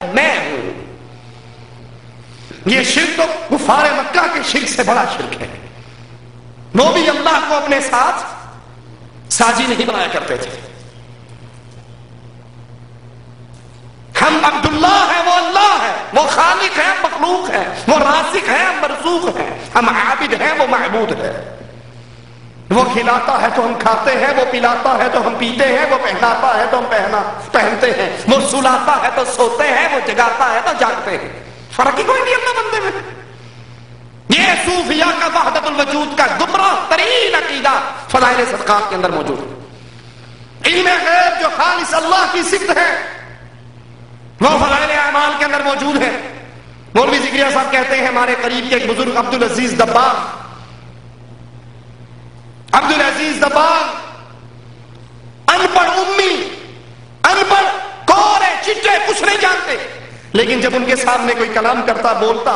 میں ہوں. یہ شرک تو کفار مکہ کے شرک سے بڑا شرک ہے. وہ بھی اللہ کو اپنے ساتھ ساجی نہیں بنایا کرتے تھے. ہم عبداللہ ہیں، وہ اللہ ہے، وہ خالق ہے، مخلوق ہے، وہ رازق ہے، مرزوق ہے. ہم عابد ہیں، وہ معبود ہے. وہ کھلاتا ہے تو ہم کھاتے ہیں، وہ پلاتا ہے تو ہم پیتے ہیں، وہ پہناتا ہے تو ہم پہنتے ہیں، وہ سلاتا ہے تو سوتے ہیں، وہ جگاتا ہے تو جاگتے ہیں. فرق ہی کوئی نہیں اللہ بندے میں. یہ صوفیاء کا وحدت الوجود کا گمراہ ترین عقیدہ فضائل صدقات کے اندر موجود ہے. علم غیب جو خالص اللہ کی صفت ہے وہ فضائل اعمال کے اندر موجود ہے. مولوی زکریا صاحب کہتے ہیں ہمارے قریب کے ایک بزرگ عبدالعزیز دباغ ان پڑھ امی، ان پڑھ کورے چٹے کچھ نہیں جانتے، لیکن جب ان کے سامنے کوئی کلام کرتا بولتا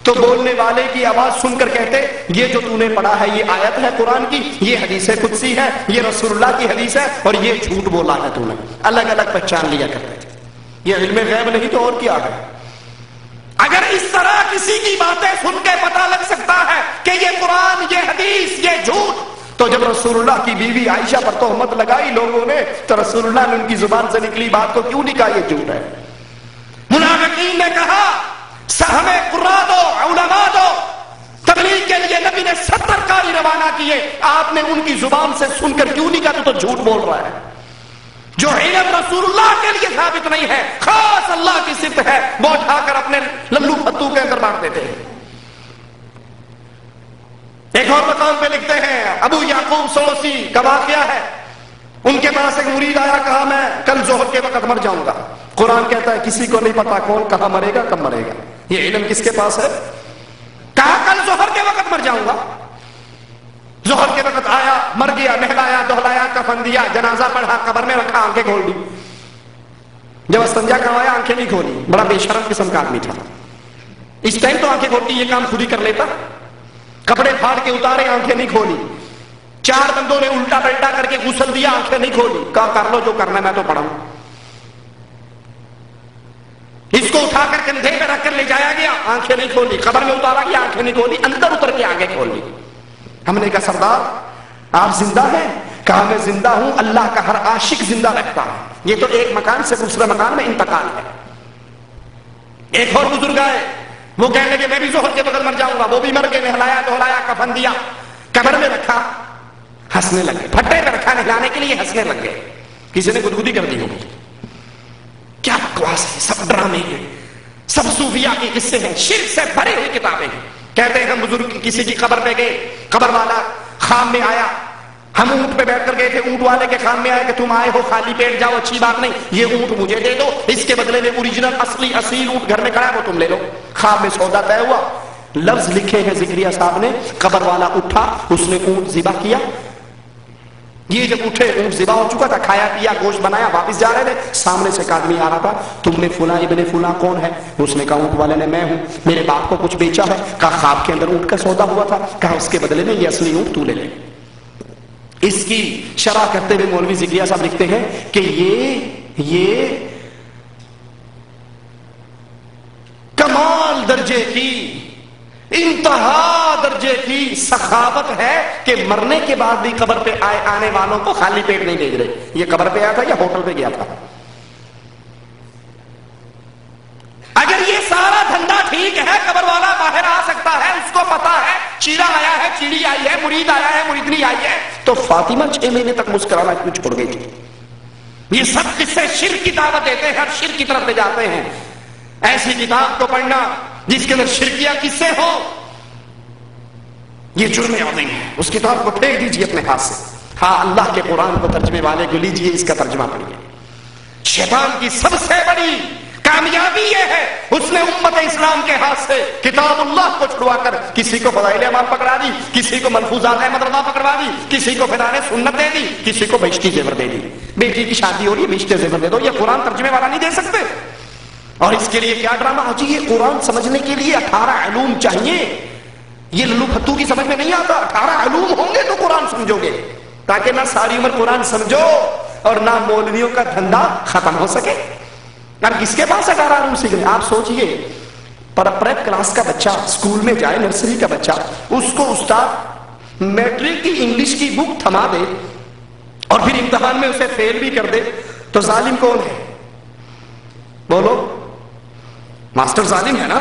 تو بولنے والے کی آواز سن کر کہتے یہ جو تو نے پڑھا ہے یہ آیت ہے قرآن کی، یہ حدیث قدسی ہے، یہ رسول اللہ کی حدیث ہے، اور یہ جھوٹ بولا ہے تو نے. الگ الگ پہچان لیا کرتے تھے. یہ علم غیب نہیں تو اور کیا ہے؟ اگر اس طرح کسی کی باتیں سن کے پتہ لگ سکتا ہے کہ یہ قرآن، یہ حدیث، یہ جھوٹ، تو جب رسول اللہ کی بیوی عائشہ پر تہمت لگائی لوگوں نے تو رسول اللہ نے ان کی زبان سے نکلی بات کو کیوں نہیں کہا یہ جھوٹ ہے؟ منافقین نے کہا ہمیں قرآن دو، علماء دو. تبلیغ کے لیے نبی نے 70 قاری روانہ کیے، آپ نے ان کی زبان سے سن کر کیوں نہیں کہا تو جھوٹ بول رہا ہے؟ جو علم رسول اللہ کے لیے ثابت نہیں ہے، خاص اللہ کی صفت ہے، وہ اٹھا کر اپنے للو پھتو کے اندر بانٹ دیتے ہیں. ایک اور مقام پہ لکھتے ہیں ابو یعقوب سوسی کا واقعہ ہے. ان کے پاس ایک مرید آیا، کہا میں کل ظہر کے وقت مر جاؤں گا. قرآن کہتا ہے کسی کو نہیں پتا کون کہاں مرے گا، کب مرے گا. یہ علم کس کے پاس ہے؟ کہا کل ظہر کے وقت مر جاؤں گا. ظہر کے وقت آیا، مر گیا، نہلایا دہلایا، کفن دیا، جنازہ پڑھا، قبر میں رکھا، آنکھیں کھول دی. جب استنجا کروایا آنکھیں نہیں کھولی. بڑا بے شرم قسم کا آدمی تھا. اس ٹائم تو آنکھیں کھولتی، یہ کام خود ہی کر لیتا. کپڑے پھاڑ کے اتارے، آنکھیں نہیں کھولی. 4 بندوں نے الٹا پلٹا کر کے غسل دیا، آنکھیں نہیں کھولی. کہا کر لو جو کرنا ہے، میں تو پڑھوں. اس کو اٹھا کر کندھے پہ رکھ کر لے جایا گیا، آنکھیں نہیں کھولی. قبر میں اتارا گیا، آنکھیں نہیں کھولی. اندر اتر کے آنکھیں کھول لی. ہم نے کہا سردار آپ زندہ ہیں؟ کہا میں زندہ ہوں، اللہ کا ہر عاشق زندہ رہتا ہے. یہ تو ایک مکان سے دوسرے مکان میں انتقال ہے. ایک اور بزرگ آئے، وہ کہنے لگے میں بھی ظہر کے بغل مر جاؤں گا. وہ بھی مر کے نہلایا دہلایا، کفن دیا، قبر میں رکھا، ہنسنے لگے. پھٹے پہ رکھا نہلانے کے لیے، ہنسنے لگ گئے. کسی نے گدگدی کر دی ہوگی. کیا بکواس ہے، سب ڈرامے ہیں، سب صوفیاء کے قصے ہیں، شرک سے بھری ہوئی کتابیں ہیں. کہتے ہیں ہم بزرگ کسی کی قبر پہ گئے، قبر والا خام میں آیا، ہم اونٹ پہ بیٹھ کر گئے تھے، اونٹ والے کے خام میں آئے کہ تم آئے ہو خالی پیٹ جاؤ، اچھی بات نہیں، یہ اونٹ مجھے دے دو، اس کے بدلے میں اوریجنل اصلی اصیل اونٹ گھر میں کھڑا ہے وہ تم لے لو. خواب میں سودا طے ہوا. لفظ لکھے ہیں زکریا صاحب نے، قبر والا اٹھا، اس نے اونٹ ذبح کیا. یہ جب اٹھے اونٹ ذبح ہو چکا تھا، کھایا پیا، گوشت بنایا، واپس جا رہے تھے. سامنے سے ایک آدمی آ رہا تھا، تم نے فلاں ابن فلاں کون ہے؟ اس نے کہا اونٹ والے نے میں ہوں، میرے باپ کو کچھ بیچا ہے. کہا خواب کے اندر اونٹ کا سودا ہوا تھا. کہا اس کے بدلے میں یہ اصلی اونٹ تو لے لے. اس کی شرح کرتے ہوئے مولوی زکریا صاحب لکھتے ہیں کہ یہ کمال درجے کی، انتہا درجے کی سخاوت ہے کہ مرنے کے بعد بھی قبر پہ آنے والوں کو خالی پیٹ نہیں بھیج رہے. یہ قبر پہ آیا تھا یا ہوٹل پہ گیا تھا؟ اگر یہ سارا دھندا ٹھیک ہے، قبر والا باہر آ سکتا ہے، اس کو پتا ہے چیڑا آیا ہے، چیڑی آئی ہے، مرید آیا ہے، مریدنی آئی ہے، تو فاطمہ 6 مہینے تک مسکرانا کیوں چھوڑ گئی تھی؟ یہ سب قصے شرک کی دعوت دیتے ہیں، ہر شرک کی طرف لے جاتے ہیں. ایسی کتاب کو پڑھنا جس کے اندر شرکیہ قصے ہو، یہ جرم عظیم ہے. اس کتاب کو پھینک دیجیے اپنے ہاتھ سے. ہاں اللہ کے قرآن کو ترجمے والے کو لیجیے، اس کا ترجمہ پڑھیے. شیطان کی سب سے بڑی کامیابی یہ ہے اس نے امت اسلام کے ہاتھ سے کتاب اللہ کو چھڑوا کر کسی کو فضائل اعمال پکڑا دی، کسی کو ملفوظات احمد رضا پکڑوا دی، کسی کو فضائل سنت دے دی، کسی کو بہشتی زیور دے دی. بیٹی کی شادی ہو رہی ہے، بہشتی زیور دے دو. یہ قرآن ترجمے والا نہیں دے سکتے. اور اس کے لیے کیا ڈرامہ ہو چاہیے؟ قرآن سمجھنے کے لیے 18 علوم چاہیے. یہ للو پھتو کی سمجھ میں نہیں آتا. 18 علوم ہوں گے تو قرآن سمجھو گے، تاکہ نہ ساری عمر قرآن سمجھو اور نہ مولویوں کا دھندا ختم ہو سکے. اب کس کے پاس 18 علوم سیکھ رہے ہیں؟ آپ سوچئے پریپ کلاس کا بچہ اسکول میں جائے، نرسری کا بچہ، اس کو استاد میٹرک کی انگلش کی بک تھما دے اور پھر امتحان میں اسے فیل بھی کر دے، تو ظالم کون ہے؟ بولو، ماسٹر ظالم ہے نا،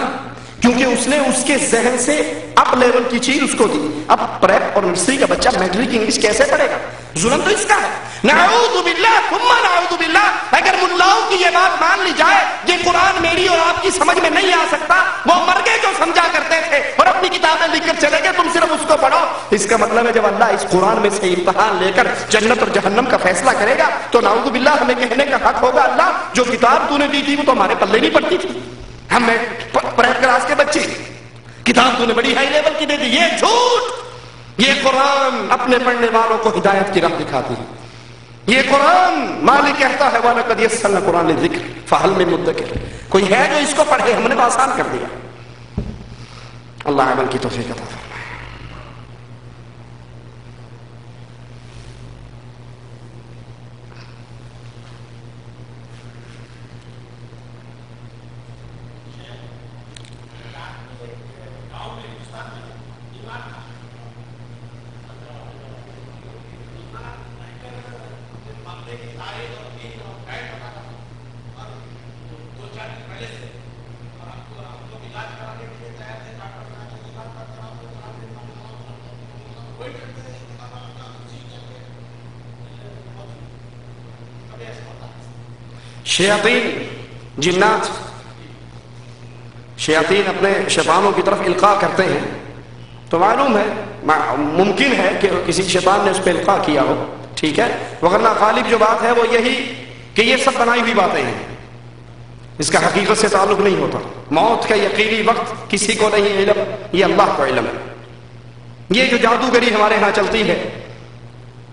کیونکہ اس نے اس کے ذہن سے اپ لیول کی چیز اس کو دی۔ اب پریپ اور نرسری کا بچہ میٹرک کی انگلش کیسے پڑھے گا؟ ظلم تو اس کا ہے۔ نعوذ باللہ ثم نعوذ باللہ۔ اگر ملاؤں کی یہ بات مان لی جائے یہ قرآن میری اور آپ کی سمجھ میں نہیں آ سکتا، وہ مر گئے جو سمجھا کرتے تھے اور اپنی کتابیں لکھ کر چلے گئے، تم صرف اس کو پڑھو۔ اس کا مطلب ہے جب اللہ اس قرآن میں سے امتحان لے کر جنت اور جہنم کا فیصلہ کرے گا تو نعوذ باللہ ہمیں کہنے کا حق ہوگا اللہ جو کتاب تو نے دی تھی وہ تو ہمارے پلے نہیں پڑتی تھی، ہم پریپ کلاس کے بچے، کتاب تو نے بڑی ہائی لیول کی دے دی۔ یہ جھوٹ، یہ قرآن اپنے پڑھنے والوں کو ہدایت کی راہ دکھاتی ہے۔ یہ قرآن مالک کہتا ہے وَلَقَدْ يَسَّرْنَا الْقُرْآنَ لِلذِّكْرِ فَهَلْ مِن مُدَّكِرٍ، کوئی ہے جو اس کو پڑھے؟ ہم نے آسان کر دیا۔ اللہ عمل کی توفیق عطا فرمائے۔ جنات شیاطین اپنے شیطانوں کی طرف القاء کرتے ہیں، تو معلوم ہے ممکن ہے کہ کسی شیطان نے اس پہ القاء کیا ہو، ٹھیک ہے، وغیرہ غالب جو بات ہے وہ یہی کہ یہ سب بنائی ہوئی باتیں ہیں، اس کا حقیقت سے تعلق نہیں ہوتا۔ موت کا یقینی وقت کسی کو نہیں علم، یہ اللہ کو علم ہے۔ یہ جو جادوگری ہمارے ہاں چلتی ہے،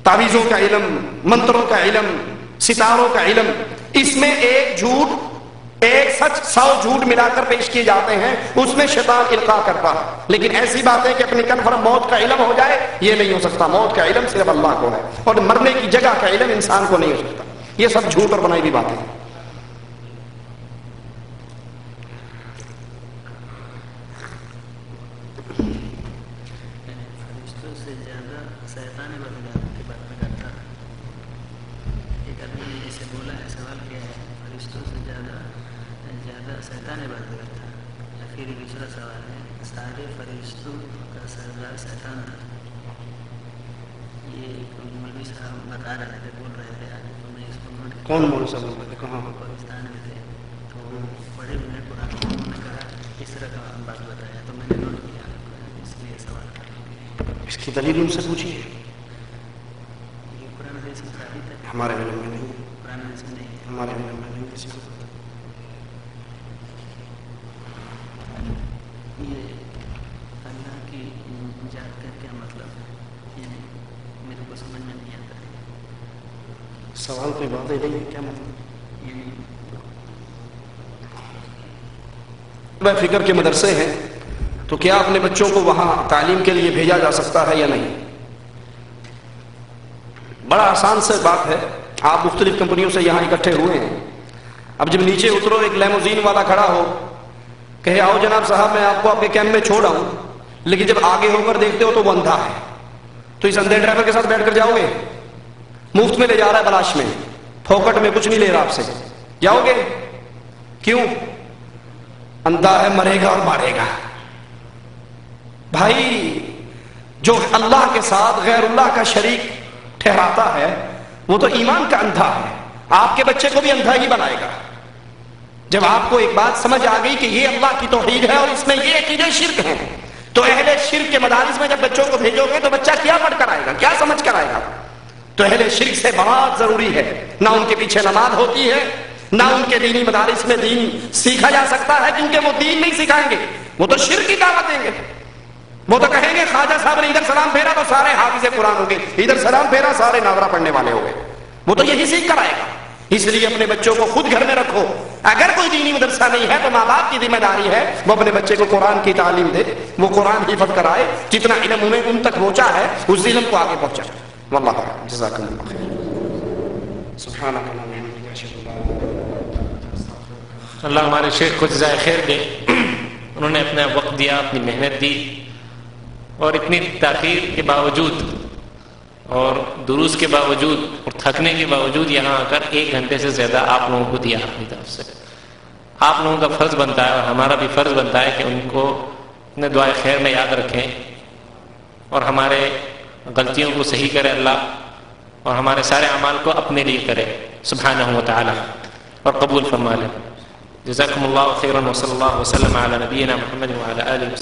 تعویذوں کا علم، منتروں کا علم، ستاروں کا علم، اس میں ایک جھوٹ ایک سچ 100 جھوٹ ملا کر پیش کیے جاتے ہیں، اس میں شیطان القاء کرتا ہے۔ لیکن ایسی بات ہے کہ اپنی کنفرم موت کا علم ہو جائے، یہ نہیں ہو سکتا۔ موت کا علم صرف اللہ کو ہے، اور مرنے کی جگہ کا علم انسان کو نہیں ہو سکتا۔ یہ سب جھوٹ اور بنائی ہوئی باتیں ہیں۔ کون مول سے بول رہے تھے؟ کہاں؟ پاکستان میں تھے، تو بڑے بڑے قرآن نے کہا اس طرح کا بات بتایا، تو میں نے نوٹ کیا، اس لیے سوال کر اس کی دلیل ان سے پوچھیے۔ یہ قرآن حدیث میں ثابت ہے؟ ہمارے علم میں نہیں، قرآن حدیث میں نہیں ہے۔ ہمارے علم میں نہیں کسی کو۔ یہ اللہ کی ذات کا کیا مطلب ہے؟ یعنی میرے کو سمجھ میں نہیں آتا ہے۔ سوال کوئی بات ہی نہیں ہے، کیا مطلب؟ فکر کے مدرسے ہیں تو کیا اپنے بچوں کو وہاں تعلیم کے لیے بھیجا جا سکتا ہے یا نہیں؟ بڑا آسان سے بات ہے، آپ مختلف کمپنیوں سے یہاں اکٹھے ہوئے ہیں، اب جب نیچے اترو ایک لیموزین والا کھڑا ہو کہے آؤ جناب صاحب میں آپ کو آپ کے کیمپ میں چھوڑ آؤں، لیکن جب آگے ہو کر دیکھتے ہو تو وہ اندھا ہے، تو اس اندھے ڈرائیور کے ساتھ بیٹھ کر جاؤ گے؟ مفت میں لے جا رہا ہے، بلاش میں، پھوکٹ میں، کچھ نہیں لے رہا آپ سے، جاؤ گے؟ کیوں؟ اندھا ہے، مرے گا اور مارے گا۔ بھائی جو اللہ کے ساتھ غیر اللہ کا شریک ٹھہراتا ہے وہ تو ایمان کا اندھا ہے، آپ کے بچے کو بھی اندھا ہی بنائے گا۔ جب آپ کو ایک بات سمجھ آ گئی کہ یہ اللہ کی توحید ہے اور اس میں یہ عقیدے شرک ہیں، تو اہل شرک کے مدارس میں جب بچوں کو بھیجو گے تو بچہ کیا پڑھ کر آئے گا، کیا سمجھ کر آئے گا؟ تو اہل شرک سے بہت ضروری ہے، نہ ان کے پیچھے نماز ہوتی ہے، نہ ان کے دینی مدارس میں دین سیکھا جا سکتا ہے، کیونکہ وہ دین نہیں سکھائیں گے، وہ تو شرک کی دعوت دیں گے۔ وہ تو کہیں گے خواجہ صاحب نے ادھر سلام پھیرا تو سارے حافظ قرآن ہو گئے، ادھر سلام پھیرا سارے ناورہ پڑھنے والے ہو گئے، وہ تو یہی سیکھ کر آئے گا۔ اس لیے اپنے بچوں کو خود گھر میں رکھو، اگر کوئی دینی مدرسہ نہیں ہے تو ماں باپ کی ذمہ داری ہے وہ اپنے بچے کو قرآن کی تعلیم دے، وہ قرآن حفظ کرائے، جتنا علم انہیں ان تک پہنچا ہے اس علم کو آگے پہنچائے۔ واللہ جزاکم اللہ خیر۔ سبحانک اللہم و بحمدک، اشہد ان لا الہ الا انت، استغفرک۔ اللہ ہمارے شیخ کو جزائے خیر دے. انہوں نے اپنا وقت دیا، اپنی محنت دی، اور اتنی تاخیر کے باوجود اور دروس کے باوجود اور تھکنے کے باوجود یہاں آ کر 1 گھنٹے سے زیادہ آپ لوگوں کو دیا اپنی طرف سے. آپ لوگوں کا فرض بنتا ہے اور ہمارا بھی فرض بنتا ہے کہ ان کو اپنے دعائے خیر میں یاد رکھیں اور ہمارے غلطیوں کو صحیح کرے اللہ، اور ہمارے سارے اعمال کو اپنے لیے کرے سبحانہ و تعالی اور قبول فرما لے. جزاکم اللہ خیرا وصلی اللہ وسلم علی نبینا محمد وعلی آلہ وسلم.